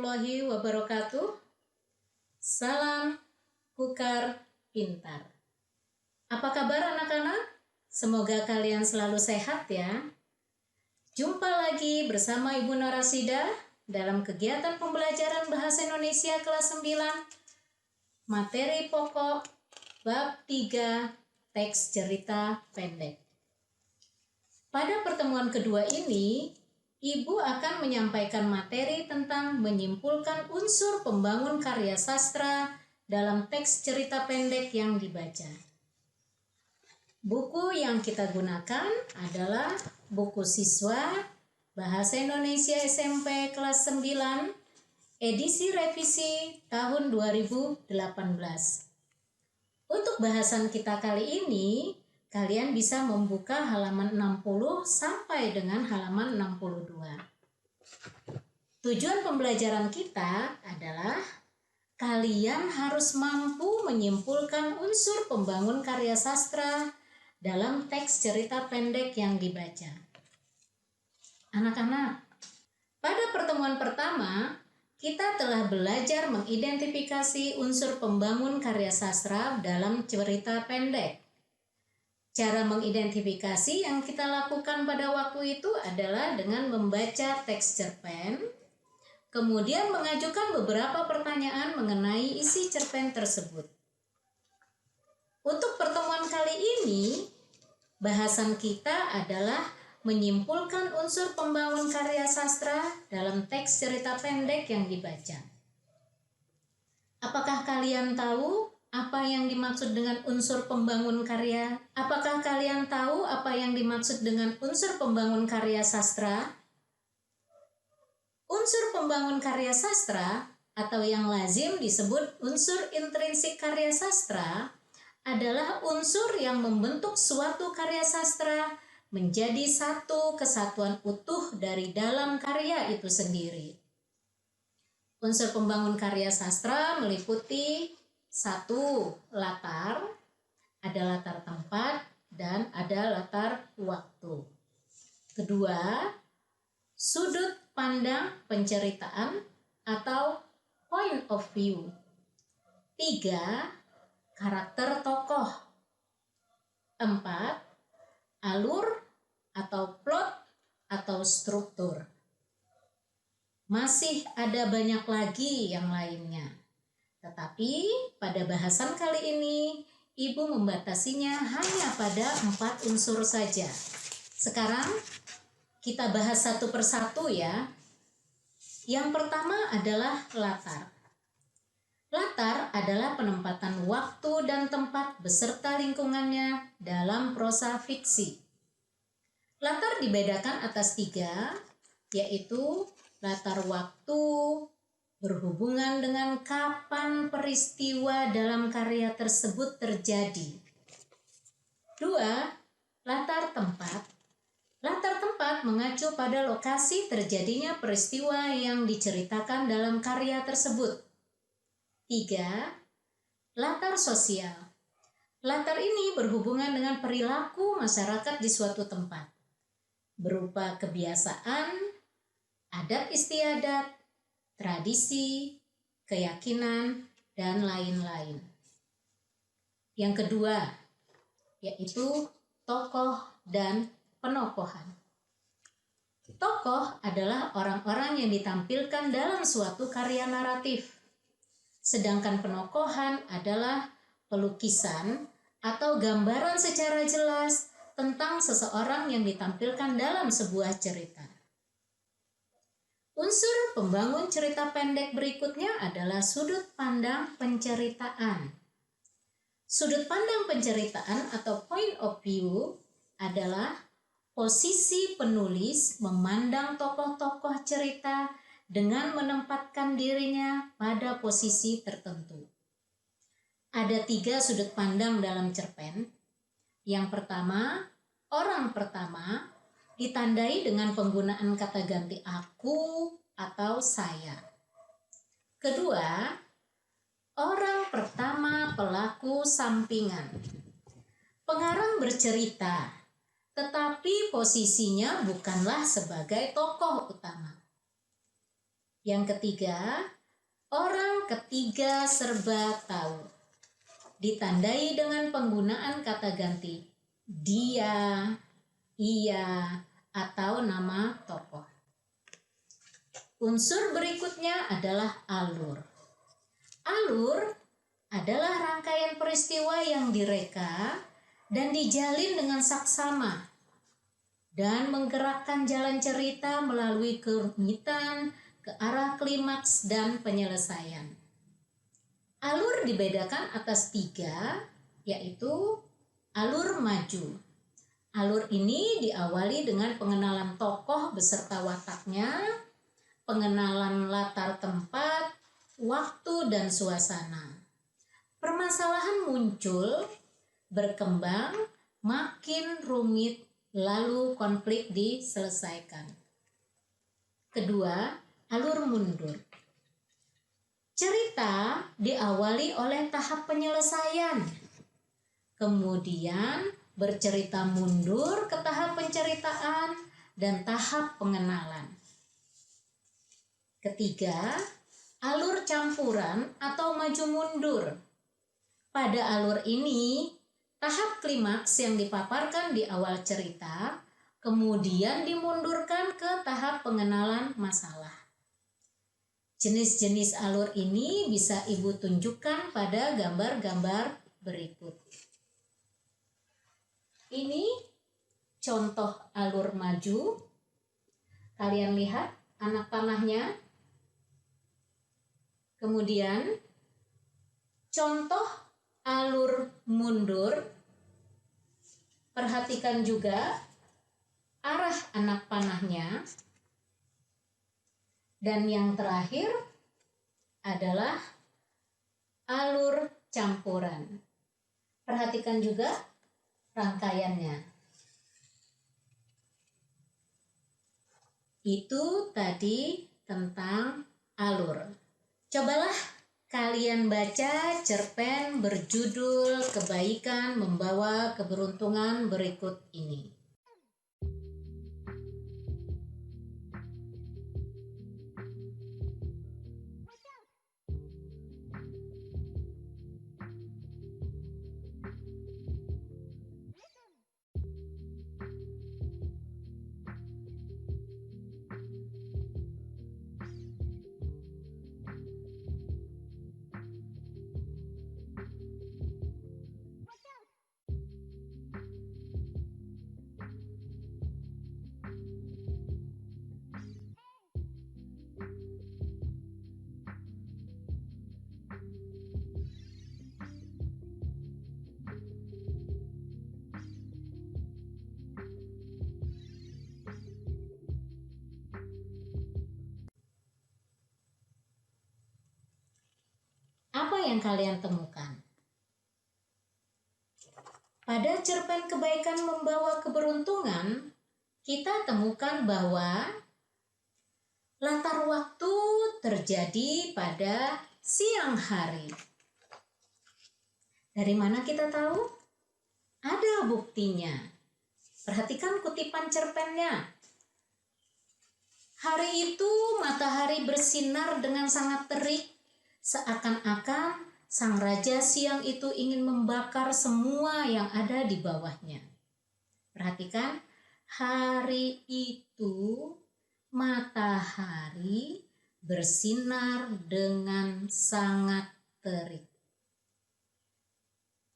warahmatullahi wabarakatuh. Salam Kukar Pintar. Apa kabar anak-anak? Semoga kalian selalu sehat ya. Jumpa lagi bersama Ibu Norasida dalam kegiatan pembelajaran Bahasa Indonesia kelas 9, materi pokok bab 3, teks cerita pendek. Pada pertemuan kedua ini, Ibu akan menyampaikan materi tentang menyimpulkan unsur pembangun karya sastra dalam teks cerita pendek yang dibaca. Buku yang kita gunakan adalah buku siswa Bahasa Indonesia SMP kelas 9, edisi revisi tahun 2018. Untuk bahasan kita kali ini, kalian bisa membuka halaman 60 sampai dengan halaman 62. Tujuan pembelajaran kita adalah kalian harus mampu menyimpulkan unsur pembangun karya sastra dalam teks cerita pendek yang dibaca. Anak-anak, pada pertemuan pertama, kita telah belajar mengidentifikasi unsur pembangun karya sastra dalam cerita pendek. Cara mengidentifikasi yang kita lakukan pada waktu itu adalah dengan membaca teks cerpen, kemudian mengajukan beberapa pertanyaan mengenai isi cerpen tersebut. Untuk pertemuan kali ini, bahasan kita adalah menyimpulkan unsur pembangun karya sastra dalam teks cerita pendek yang dibaca. Apakah kalian tahu apa yang dimaksud dengan unsur pembangun karya? Apakah kalian tahu apa yang dimaksud dengan unsur pembangun karya sastra? Unsur pembangun karya sastra atau yang lazim disebut unsur intrinsik karya sastra adalah unsur yang membentuk suatu karya sastra menjadi satu kesatuan utuh dari dalam karya itu sendiri. Unsur pembangun karya sastra meliputi 1. Latar, ada latar tempat dan ada latar waktu. 2. Sudut pandang penceritaan atau point of view. 3. Karakter tokoh. 4. Alur atau plot atau struktur. Masih ada banyak lagi yang lainnya. Tetapi pada bahasan kali ini, Ibu membatasinya hanya pada 4 unsur saja. Sekarang kita bahas satu persatu ya. Yang pertama adalah latar. Latar adalah penempatan waktu dan tempat beserta lingkungannya dalam prosa fiksi. Latar dibedakan atas 3, yaitu latar waktu, berhubungan dengan kapan peristiwa dalam karya tersebut terjadi. 2. Latar tempat. Latar tempat mengacu pada lokasi terjadinya peristiwa yang diceritakan dalam karya tersebut. 3. Latar sosial. Latar ini berhubungan dengan perilaku masyarakat di suatu tempat, berupa kebiasaan, adat istiadat, tradisi, keyakinan, dan lain-lain. Yang kedua, yaitu tokoh dan penokohan. Tokoh adalah orang-orang yang ditampilkan dalam suatu karya naratif, sedangkan penokohan adalah pelukisan atau gambaran secara jelas tentang seseorang yang ditampilkan dalam sebuah cerita. Unsur pembangun cerita pendek berikutnya adalah sudut pandang penceritaan. Sudut pandang penceritaan atau point of view adalah posisi penulis memandang tokoh-tokoh cerita dengan menempatkan dirinya pada posisi tertentu. Ada 3 sudut pandang dalam cerpen. Yang pertama, orang pertama, ditandai dengan penggunaan kata ganti aku atau saya. Kedua, orang pertama pelaku sampingan. Pengarang bercerita, tetapi posisinya bukanlah sebagai tokoh utama. Yang ketiga, orang ketiga serba tahu. Ditandai dengan penggunaan kata ganti dia, ia, atau nama tokoh. Unsur berikutnya adalah alur. Alur adalah rangkaian peristiwa yang direka dan dijalin dengan saksama dan menggerakkan jalan cerita melalui kerumitan ke arah klimaks dan penyelesaian. Alur dibedakan atas 3, yaitu alur maju. Alur ini diawali dengan pengenalan tokoh beserta wataknya, pengenalan latar tempat, waktu, dan suasana. Permasalahan muncul, berkembang, makin rumit, lalu konflik diselesaikan. Kedua, alur mundur. Cerita diawali oleh tahap penyelesaian, kemudian bercerita mundur ke tahap penceritaan dan tahap pengenalan. Ketiga, alur campuran atau maju mundur. Pada alur ini, tahap klimaks yang dipaparkan di awal cerita kemudian dimundurkan ke tahap pengenalan masalah. Jenis-jenis alur ini bisa Ibu tunjukkan pada gambar-gambar berikut. Ini contoh alur maju. Kalian lihat anak panahnya. Kemudian contoh alur mundur. Perhatikan juga arah anak panahnya. Dan yang terakhir adalah alur campuran. Perhatikan juga rangkaiannya. Itu tadi tentang alur. Cobalah kalian baca cerpen berjudul Kebaikan Membawa Keberuntungan berikut ini. Apa yang kalian temukan? Pada cerpen Kebaikan Membawa Keberuntungan, kita temukan bahwa latar waktu terjadi pada siang hari. Dari mana kita tahu? Ada buktinya. Perhatikan kutipan cerpennya. Hari itu matahari bersinar dengan sangat terik, seakan-akan sang raja siang itu ingin membakar semua yang ada di bawahnya. Perhatikan, hari itu matahari bersinar dengan sangat terik.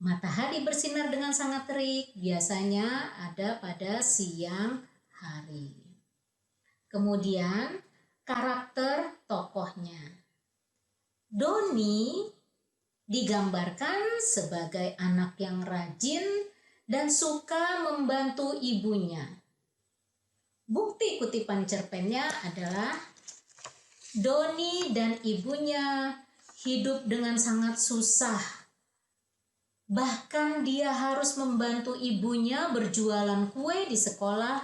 Matahari bersinar dengan sangat terik biasanya ada pada siang hari. Kemudian karakter tokohnya. Doni digambarkan sebagai anak yang rajin dan suka membantu ibunya. Bukti kutipan cerpennya adalah Doni dan ibunya hidup dengan sangat susah. Bahkan dia harus membantu ibunya berjualan kue di sekolah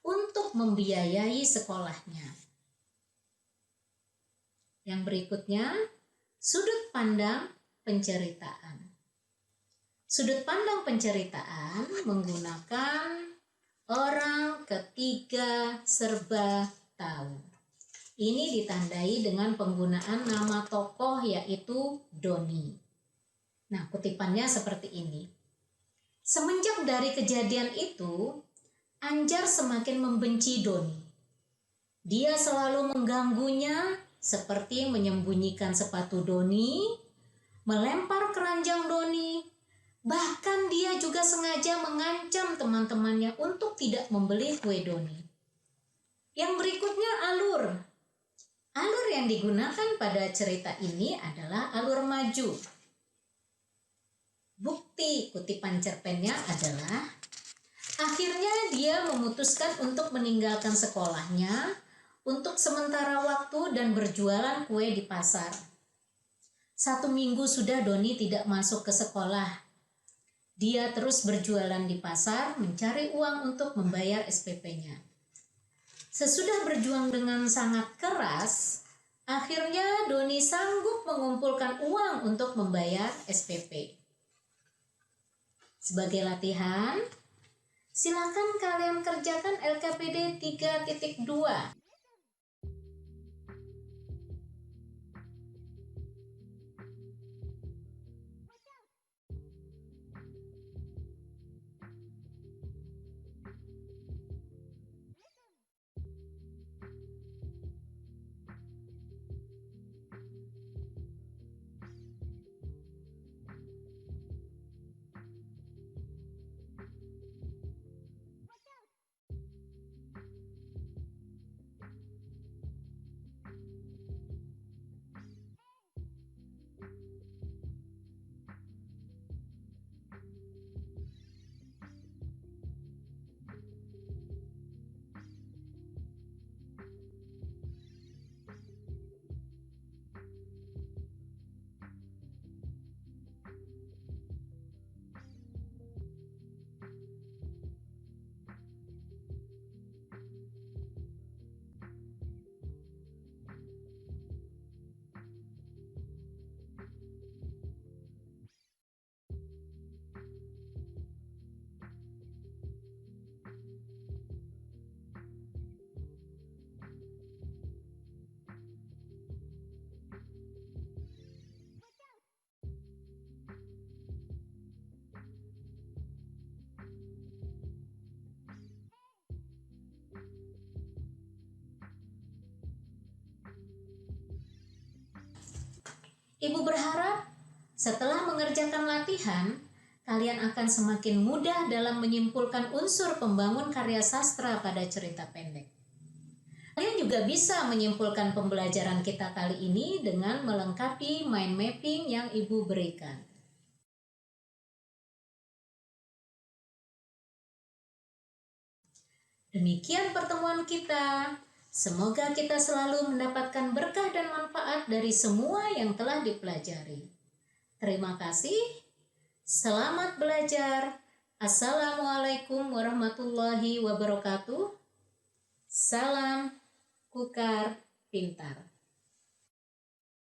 untuk membiayai sekolahnya. Yang berikutnya, sudut pandang penceritaan. Sudut pandang penceritaan menggunakan orang ketiga serba tahu. Ini ditandai dengan penggunaan nama tokoh yaitu Doni. Nah, kutipannya seperti ini. Semenjak dari kejadian itu, Anjar semakin membenci Doni. Dia selalu mengganggunya seperti menyembunyikan sepatu Doni, melempar keranjang Doni, bahkan dia juga sengaja mengancam teman-temannya untuk tidak membeli kue Doni. Yang berikutnya alur. Alur yang digunakan pada cerita ini adalah alur maju. Bukti kutipan cerpennya adalah akhirnya dia memutuskan untuk meninggalkan sekolahnya untuk sementara waktu dan berjualan kue di pasar. 1 minggu sudah Doni tidak masuk ke sekolah. Dia terus berjualan di pasar mencari uang untuk membayar SPP-nya. Sesudah berjuang dengan sangat keras, akhirnya Doni sanggup mengumpulkan uang untuk membayar SPP. Sebagai latihan, silakan kalian kerjakan LKPD 3.2. Ibu berharap setelah mengerjakan latihan, kalian akan semakin mudah dalam menyimpulkan unsur pembangun karya sastra pada cerita pendek. Kalian juga bisa menyimpulkan pembelajaran kita kali ini dengan melengkapi mind mapping yang Ibu berikan. Demikian pertemuan kita. Semoga kita selalu mendapatkan berkah dan manfaat dari semua yang telah dipelajari. Terima kasih. Selamat belajar. Assalamualaikum warahmatullahi wabarakatuh. Salam Kukar Pintar.